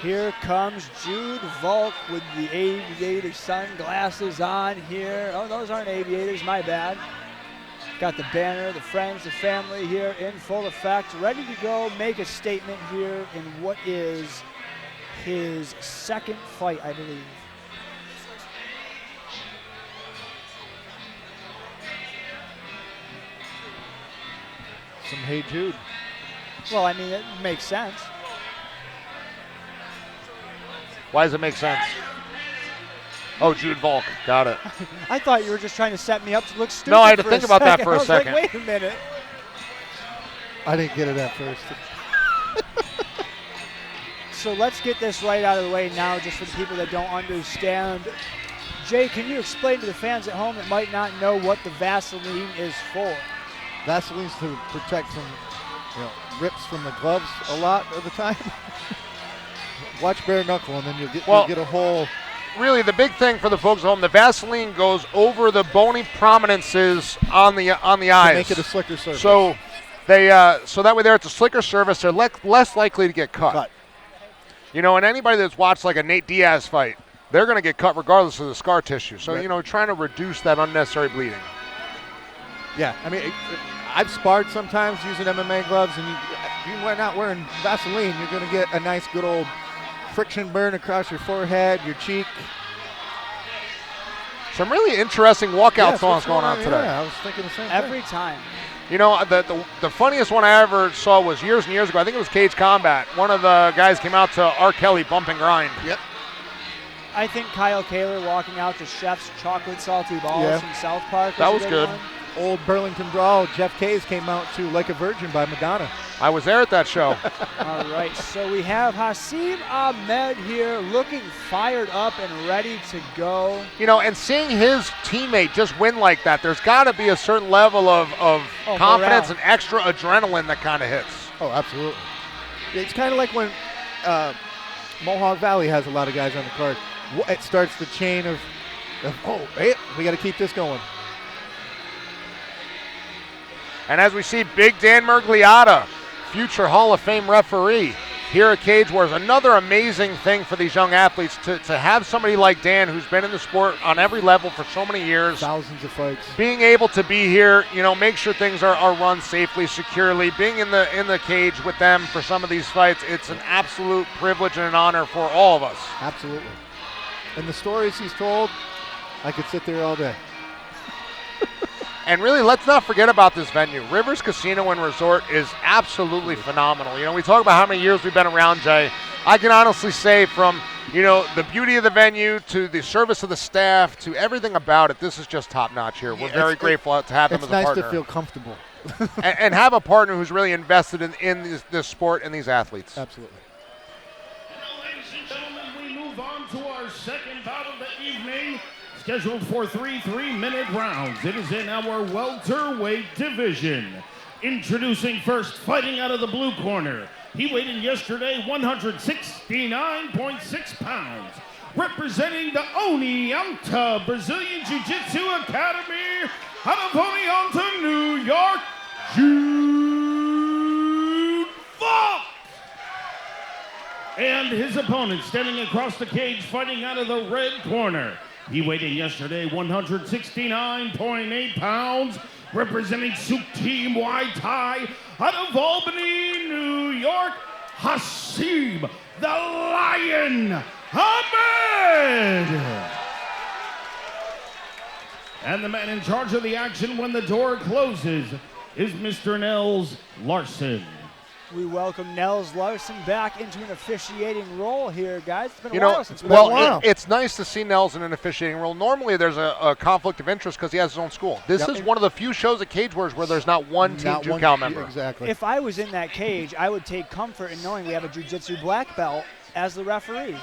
Here comes Jude Valk with the aviator sunglasses on here. Oh, those aren't aviators, my bad. Got the banner, the friends, the family here in full effect, ready to go make a statement here in what is his second fight, I believe. Some Hey Jude. Well, I mean, it makes sense. Why does it make sense? Oh, Jude Valk. Got it. I thought you were just trying to set me up to look stupid. No, I had to for think a about that second. for a I was second. Like, wait a minute. I didn't get it at first. So let's get this right out of the way now, just for the people that don't understand. Jay, can you explain to the fans at home that might not know what the Vaseline is for? Vaseline's to protect from, rips from the gloves a lot of the time. Watch bare knuckle, and then you'll get a whole. Really, the big thing for the folks at home, the Vaseline goes over the bony prominences on the eyes. To make it a slicker surface. So so that way there it's a slicker surface, they're less likely to get cut. And anybody that's watched like a Nate Diaz fight, they're going to get cut regardless of the scar tissue. So, right. Trying to reduce that unnecessary bleeding. Yeah, I mean, I've sparred sometimes using MMA gloves, and you're not wearing Vaseline, you're going to get a nice good old friction burn across your forehead, your cheek. Some really interesting walkout songs going on today. Yeah, I was thinking the same Every thing. time. The funniest one I ever saw was years and years ago. I think it was Cage Combat. One of the guys came out to R. Kelly Bump and Grind. Yep. I think Kyle Kaler walking out to Chef's Chocolate Salty Balls from South Park. That was good. One. Old Burlington Brawl, Jeff Case came out to Like a Virgin by Madonna. I was there at that show. All right, so we have Hasib Ahmad here looking fired up and ready to go. And seeing his teammate just win like that, there's got to be a certain level of confidence morale. and extra adrenaline that kind of hits. Oh, absolutely. It's kind of like when Mohawk Valley has a lot of guys on the card. It starts the chain of hey, we got to keep this going. And as we see, Big Dan Mergliotta, future Hall of Fame referee, here at Cage Wars. Another amazing thing for these young athletes to have somebody like Dan, who's been in the sport on every level for so many years. Thousands of fights. Being able to be here, make sure things are run safely, securely, being in the cage with them for some of these fights, it's an absolute privilege and an honor for all of us. Absolutely. And the stories he's told, I could sit there all day. And really, let's not forget about this venue. Rivers Casino and Resort is absolutely phenomenal. We talk about how many years we've been around, Jay. I can honestly say from, the beauty of the venue to the service of the staff to everything about it, this is just top-notch here. We're very grateful to have them as a partner. It's nice to feel comfortable. and have a partner who's really invested in this sport and these athletes. Absolutely. Now, ladies and gentlemen, we move on to our second bout of the evening. Scheduled for 3 3-minute rounds. It is in our welterweight division. Introducing first, fighting out of the blue corner. He weighed in yesterday 169.6 pounds. Representing the Oneonta Brazilian Jiu-Jitsu Academy out of Oneonta, New York, Jude Valk. And his opponent standing across the cage, fighting out of the red corner. He weighed in yesterday 169.8 pounds, representing Souk Team Muay Thai out of Albany, New York, Hasib, the Lion Ahmad. And the man in charge of the action when the door closes is Mr. Nels Larson. We welcome Nels Larson back into an officiating role here, guys. It's been a while since it's nice to see Nels in an officiating role. Normally there's a conflict of interest because he has his own school. This is one of the few shows at Cage Wars where there's not one Team JUCAL member. Exactly. If I was in that cage, I would take comfort in knowing we have a jiu-jitsu black belt as the referee.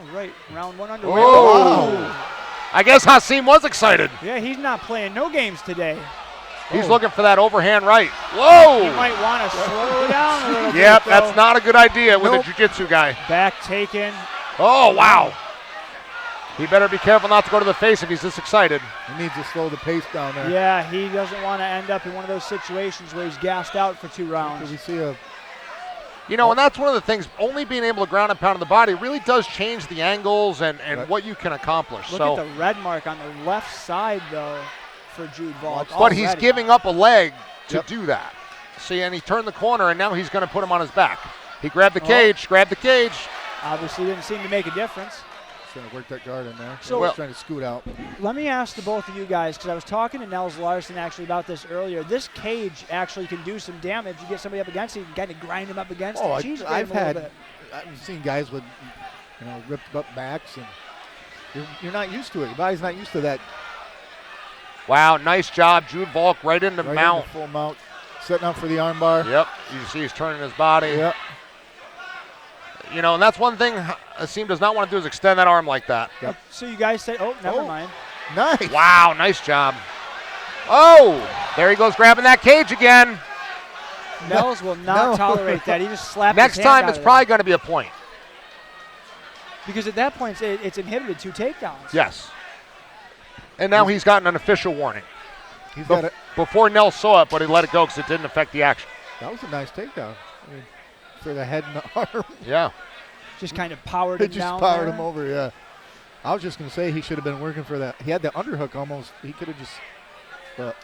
All right, round one underway. Oh! Wow. I guess Hasib was excited. Yeah, he's not playing no games today. He's looking for that overhand right. Whoa! He might want to slow down a little bit. Yep, that's not a good idea with a jiu-jitsu guy. Back taken. Oh, wow. He better be careful not to go to the face if he's this excited. He needs to slow the pace down there. Yeah, he doesn't want to end up in one of those situations where he's gassed out for 2 rounds. We see a You know, and that's one of the things, only being able to ground and pound in the body really does change the angles and what you can accomplish. Look at the red mark on the left side, though, for Jude Valk. But he's giving up a leg to do that. See, and he turned the corner, and now he's going to put him on his back. He grabbed the cage, Obviously didn't seem to make a difference. He's trying to work that guard in there. So he's trying to scoot out. Let me ask the both of you guys, because I was talking to Nels Larson actually about this earlier. This cage actually can do some damage. You get somebody up against it, you can kind of grind him up against it. I've seen guys with, ripped up backs, and you're not used to it. Your body's not used to that. Wow, nice job. Jude Valk right into mount. Full mount. Setting up for the armbar. Yep. You see he's turning his body. Yep. You know, and that's one thing Hasib does not want to do is extend that arm like that. Yep. So you guys say, never mind. Nice. Wow, nice job. Oh, there he goes grabbing that cage again. Nels will not tolerate that. He just slapped Next his hand time out it's of probably going to be a point. Because at that point, it's inhibited 2 takedowns. Yes. And now he's gotten an official warning. He's got it. Before Nels saw it, but he let it go because it didn't affect the action. That was a nice takedown. I mean, for the head and the arm. Yeah. Just kind of powered him It just down powered there. him over, yeah. I was just going to say he should have been working for that. He had the underhook almost. He could have just, but.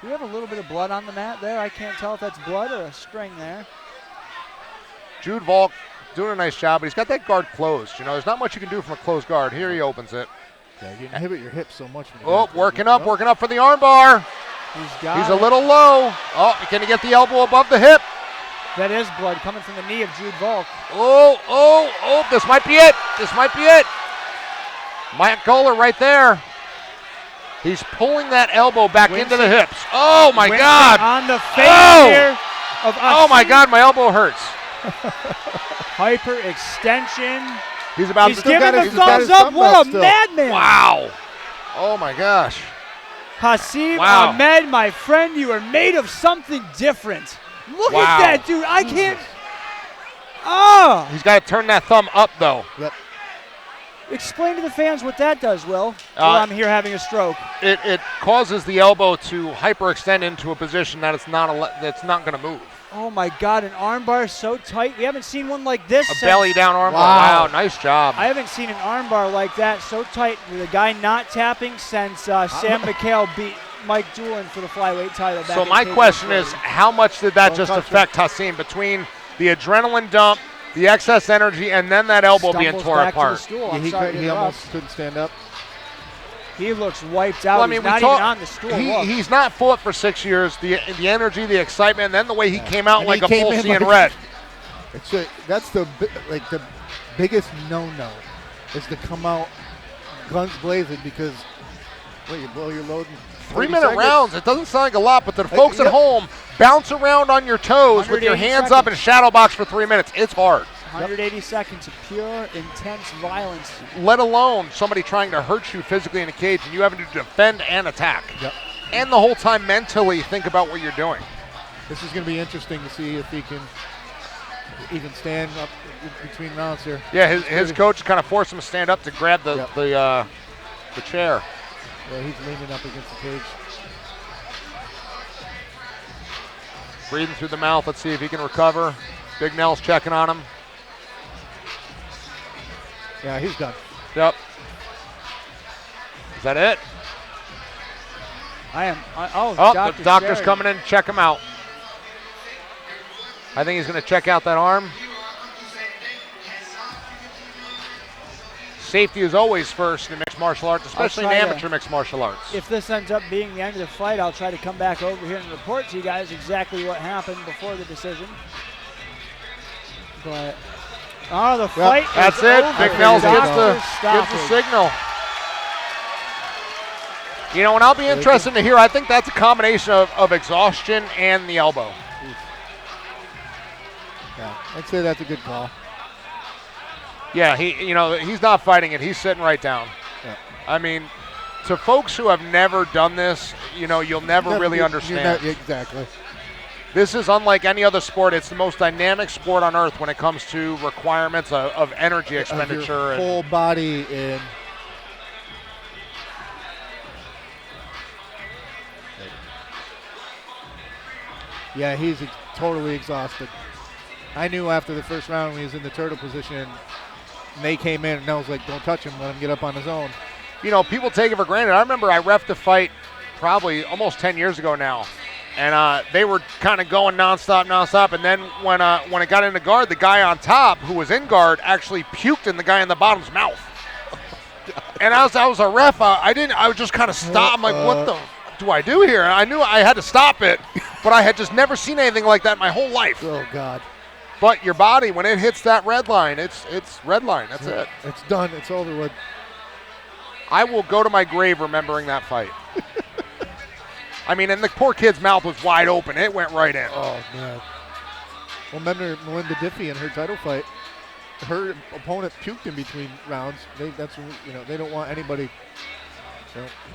Do we have a little bit of blood on the mat there? I can't tell if that's blood or a string there. Jude Valk doing a nice job, but he's got that guard closed. You know, there's not much you can do from a closed guard. Here he opens it. Yeah, you inhibit your hips so much. Working up for the armbar. He's a little low. Oh, can he get the elbow above the hip? That is blood coming from the knee of Jude Valk. Oh, this might be it. Matt Kohler right there. He's pulling that elbow back into the hips. Oh, my God. On the face here of Ahmad. Oh, my God, my elbow hurts. Hyperextension. He's about He's giving the thumbs up. What a madman. Wow. Oh, my gosh. Hasib Ahmed, my friend, you are made of something different. Look at that, dude. I can't. He's got to turn that thumb up, though. Yep. Explain to the fans what that does, Will. While I'm here having a stroke. It causes the elbow to hyperextend into a position that it's not going to move. Oh my God, an armbar so tight. We haven't seen one like this. A belly down armbar. Wow, nice job. I haven't seen an armbar like that so tight with a guy not tapping since Sam McHale beat Mike Doolin for the flyweight title. So my question is, how much did that just affect Hasib between the adrenaline dump, the excess energy, and then that elbow being torn apart? He almost couldn't stand up. He looks wiped out. Well, I mean, he's not even on the stool. He's not fought for 6 years. The energy, the excitement, and then the way he came out like a bull seeing red. That's the biggest no-no is to come out guns blazing because you blow your load in 3-minute rounds. It doesn't sound like a lot, but to the folks at home, bounce around on your toes with your hands up and shadow box for 3 minutes. It's hard. 180 seconds of pure, intense violence. Let alone somebody trying to hurt you physically in a cage and you having to defend and attack. Yep. And the whole time mentally think about what you're doing. This is going to be interesting to see if he can even stand up between rounds here. Yeah, his coach kind of forced him to stand up to grab the chair. Yeah, he's leaning up against the cage. Breathing through the mouth. Let's see if he can recover. Big Nell's checking on him. Yeah, he's done. Yep. Is that it? The doctor's coming in to check him out. I think he's going to check out that arm. Safety is always first in mixed martial arts, especially in amateur mixed martial arts. If this ends up being the end of the fight, I'll try to come back over here and report to you guys exactly what happened before the decision. But the fight is that's it. over. Big Nels gives the signal. You know, and I'll be interested to hear. I think that's a combination of exhaustion and the elbow. Yeah, I'd say that's a good call. Yeah, he's not fighting it. He's sitting right down. Yeah. I mean, to folks who have never done this, you'll never really understand. Exactly. This is unlike any other sport. It's the most dynamic sport on earth when it comes to requirements of energy expenditure. Of your whole body and yeah, he's totally exhausted. I knew after the first round when he was in the turtle position, and they came in, and I was like, don't touch him, let him get up on his own. You know, people take it for granted. I remember I reffed a fight probably almost 10 years ago now, and they were kind of going nonstop, and then when it got into guard, the guy on top who was in guard actually puked in the guy in the bottom's mouth. And I was a ref. I was just kind of stopped. I'm like, what the do I do here? And I knew I had to stop it, but I had just never seen anything like that in my whole life. Oh, God. But your body, when it hits that red line, it's red line. That's it. It's done. It's over with. I will go to my grave remembering that fight. I mean, and the poor kid's mouth was wide open. It went right in. Oh, man. Well, remember Melinda Diffie in her title fight, her opponent puked in between rounds. They don't want anybody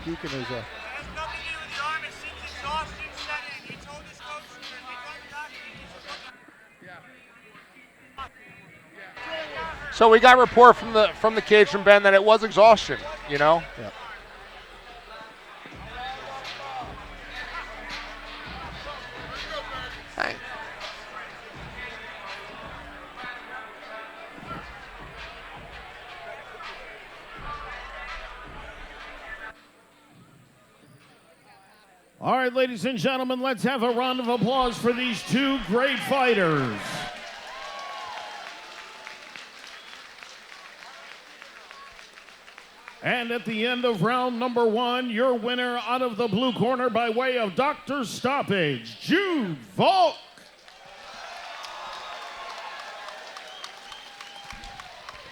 puking is a... So we got a report from the cage from Ben that it was exhaustion, you know? Yeah. Hey. All right, ladies and gentlemen, let's have a round of applause for these two great fighters. And at the end of round number 1, your winner out of the blue corner by way of Dr. Stoppage, Jude Valk.